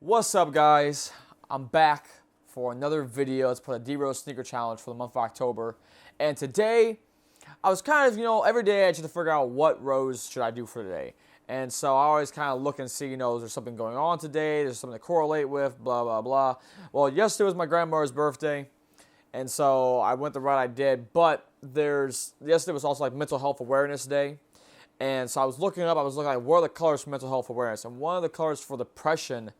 What's up, guys? I'm back for another video. It's for the D-Rose sneaker challenge for the month of October. And today, I was kind of, every day I had to figure out what rose should I do for today. And so I always kind of look and see, is there something going on today? There's something to correlate with, blah, blah, blah. Well, yesterday was my grandmother's birthday. And so I went the route I did. But yesterday was also like Mental Health Awareness Day. And so I was looking like, what are the colors for mental health awareness? And one of the colors for depression,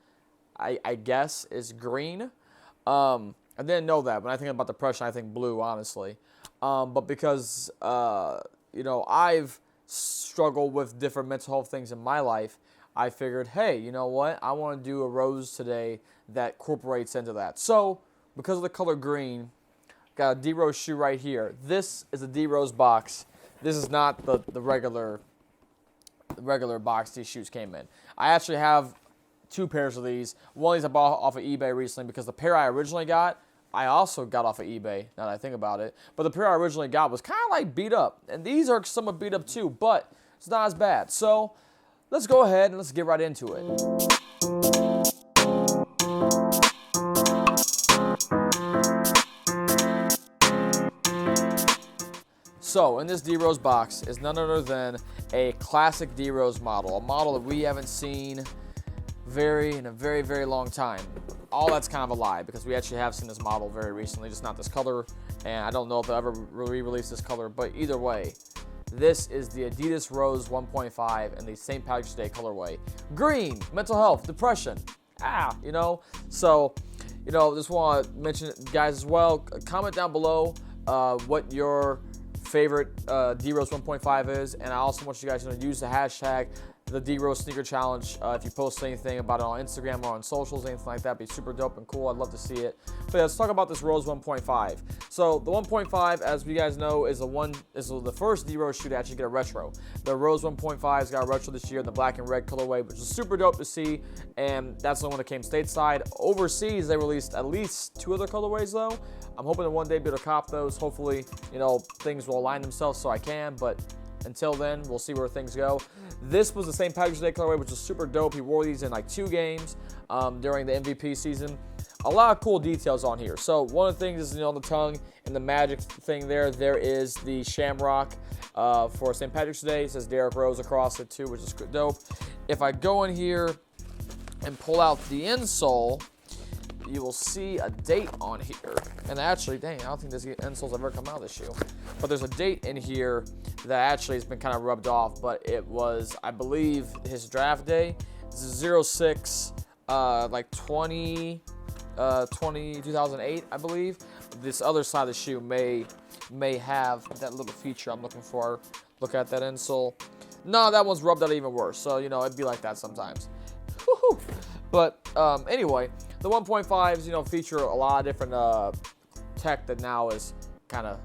I guess, is green. I didn't know that. When I think about depression, I think blue, honestly. But because, I've struggled with different mental health things in my life, I figured, hey, you know what? I want to do a rose today that incorporates into that. So, because of the color green, got a D-Rose shoe right here. This is a D-Rose box. This is not the regular box these shoes came in. I actually have two pairs of these. One of these I bought off of eBay recently because the pair I originally got, I also got off of eBay, now that I think about it. But the pair I originally got was kind of like beat up. And these are somewhat beat up too, but it's not as bad. So let's go ahead and let's get right into it. So in this D-Rose box is none other than a classic D-Rose model, a model that we haven't seen in a very, very long time. All that's kind of a lie because we actually have seen this model very recently, just not this color, and I don't know if they'll ever re-release this color, but either way, this is the Adidas Rose 1.5 in the St. Patrick's Day colorway. Green, mental health, depression, So, just want to mention, guys, as well, comment down below what your favorite D-Rose 1.5 is, and I also want you guys to use the hashtag the D-Rose Sneaker Challenge. If you post anything about it on Instagram or on socials, anything like that, be super dope and cool. I'd love to see it. But yeah, let's talk about this Rose 1.5. So the 1.5, as you guys know, is the first D-Rose shoe to actually get a retro. The Rose 1.5's got a retro this year in the black and red colorway, which is super dope to see. And that's the one that came stateside. Overseas, they released at least two other colorways though. I'm hoping to one day be able to cop those. Hopefully, things will align themselves so I can, but until then, we'll see where things go. This was the St. Patrick's Day colorway, which is super dope. He wore these in like 2 games during the MVP season. A lot of cool details on here. So one of the things is, on the tongue and the magic thing there is the shamrock for St. Patrick's Day. It says Derrick Rose across it too, which is dope. If I go in here and pull out the insole, you will see a date on here. And actually, dang, I don't think this insole's ever come out of this shoe. But there's a date in here that actually has been kind of rubbed off, but it was, I believe, his draft day. This is 06, 2008, I believe. This other side of the shoe may have that little feature I'm looking for. Look at that insole. No, that one's rubbed out even worse. So, it'd be like that sometimes. Woo-hoo. But anyway, the 1.5s, feature a lot of different tech that now is kind of,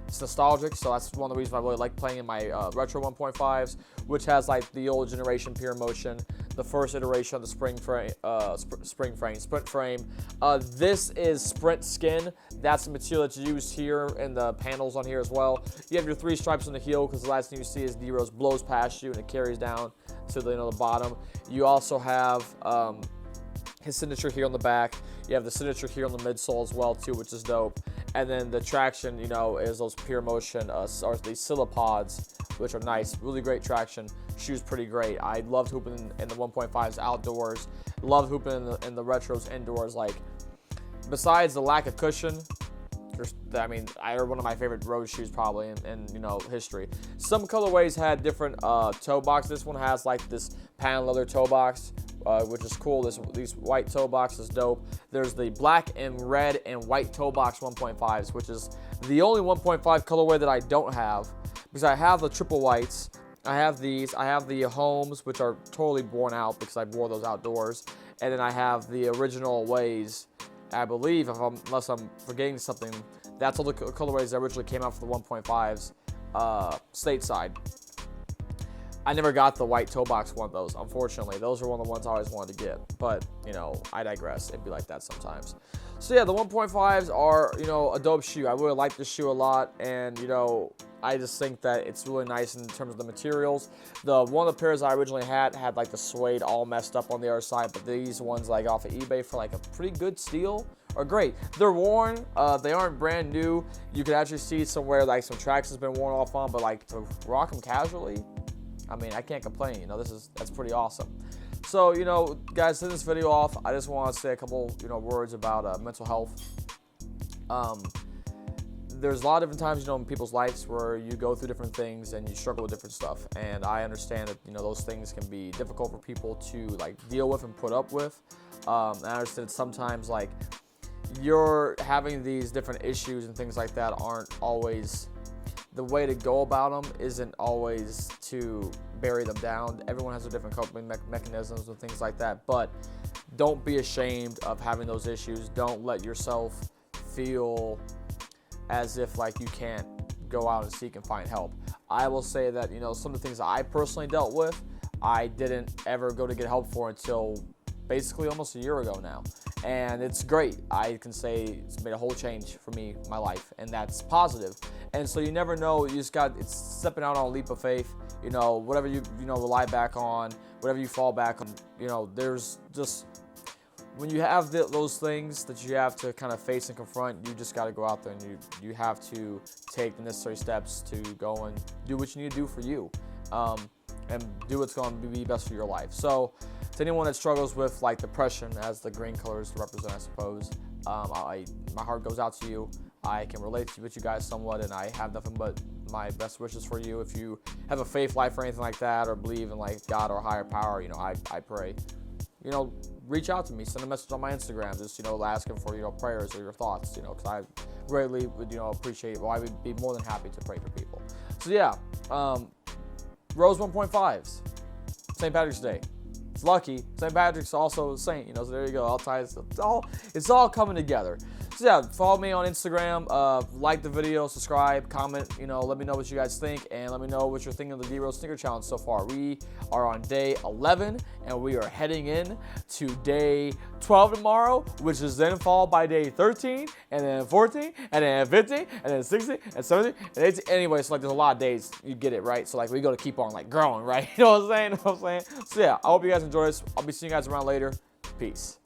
it's nostalgic. So that's one of the reasons I really like playing in my retro 1.5s, which has like the old generation Pure Motion, the first iteration of the sprint frame. This is sprint skin. That's the material that's used here in the panels on here as well. You have your 3 stripes on the heel because the last thing you see is D-Rose blows past you and it carries down to the bottom. You also have his signature here on the back. You have the signature here on the midsole as well too, which is dope. And then the traction, is those Pure Motion or these Silopods, which are nice, really great traction. Shoe's pretty great. I loved hooping in the 1.5s outdoors. Loved hooping in the retros indoors. Like, besides the lack of cushion, they're one of my favorite Rose shoes probably in history. Some colorways had different toe box. This one has like this patent leather toe box, which is cool. These white toe box is dope. There's the black and red and white toe box 1.5s, which is the only 1.5 colorway that I don't have, because I have the triple whites. I have these. I have the Homes, which are totally worn out because I wore those outdoors. And then I have the original Ways, I believe, unless I'm forgetting something. That's all the colorways that originally came out for the 1.5s stateside. I never got the white toe box one of those, unfortunately. Those are one of the ones I always wanted to get. But, you know, I digress. It'd be like that sometimes. So, yeah, the 1.5s are, you know, a dope shoe. I really like this shoe a lot. And, you know, I just think that it's really nice in terms of the materials. One of the pairs I originally had like the suede all messed up on the other side. But these ones I got off of eBay for like a pretty good steal are great. They're worn. They aren't brand new. You can actually see somewhere like some tracks has been worn off on. But, like, to rock them casually, I mean, I can't complain. You know, that's pretty awesome. So, you know, guys, to this video off, I just want to say a couple, you know, words about mental health. There's a lot of different times, you know, in people's lives where you go through different things and you struggle with different stuff. And I understand that, you know, those things can be difficult for people to, like, deal with and put up with. And I understand sometimes, like, you're having these different issues and things like that aren't always, the way to go about them isn't always to bury them down. Everyone has a different coping mechanisms and things like that, but don't be ashamed of having those issues. Don't let yourself feel as if like you can't go out and seek and find help. I will say that, you know, some of the things that I personally dealt with, I didn't ever go to get help for until basically almost a year ago now. And it's great. I can say it's made a whole change for me, my life, and that's positive. And so you never know. You just it's stepping out on a leap of faith. You know, whatever you rely back on, whatever you fall back on. You know, there's just, when you have those things that you have to kind of face and confront, you just got to go out there and you have to take the necessary steps to go and do what you need to do for you, and do what's going to be best for your life. So, to anyone that struggles with like depression, as the green colors represent, I suppose, my heart goes out to you. I can relate with you guys somewhat, and I have nothing but my best wishes for you. If you have a faith life or anything like that, or believe in like God or a higher power, you know, I pray, you know, reach out to me, send a message on my Instagram, just, you know, asking for, you know, prayers or your thoughts, you know, because I greatly would, you know, appreciate, well, I would be more than happy to pray for people. So yeah, Rose 1.5s, St. Patrick's Day. It's lucky. St. Patrick's also a saint, you know, so there you go. It's all coming together. So yeah, follow me on Instagram, like the video, subscribe, comment, you know, let me know what you guys think, and let me know what you're thinking of the D-Rose Sneaker Challenge so far. We are on day 11, and we are heading in to day 12 tomorrow, which is then followed by day 13, and then 14, and then 15, and then 16, and 17, and 18. Anyway, so like there's a lot of days, you get it, right? So like we got to keep on like growing, right? You know what I'm saying? So yeah, I hope you guys enjoy this. I'll be seeing you guys around later. Peace.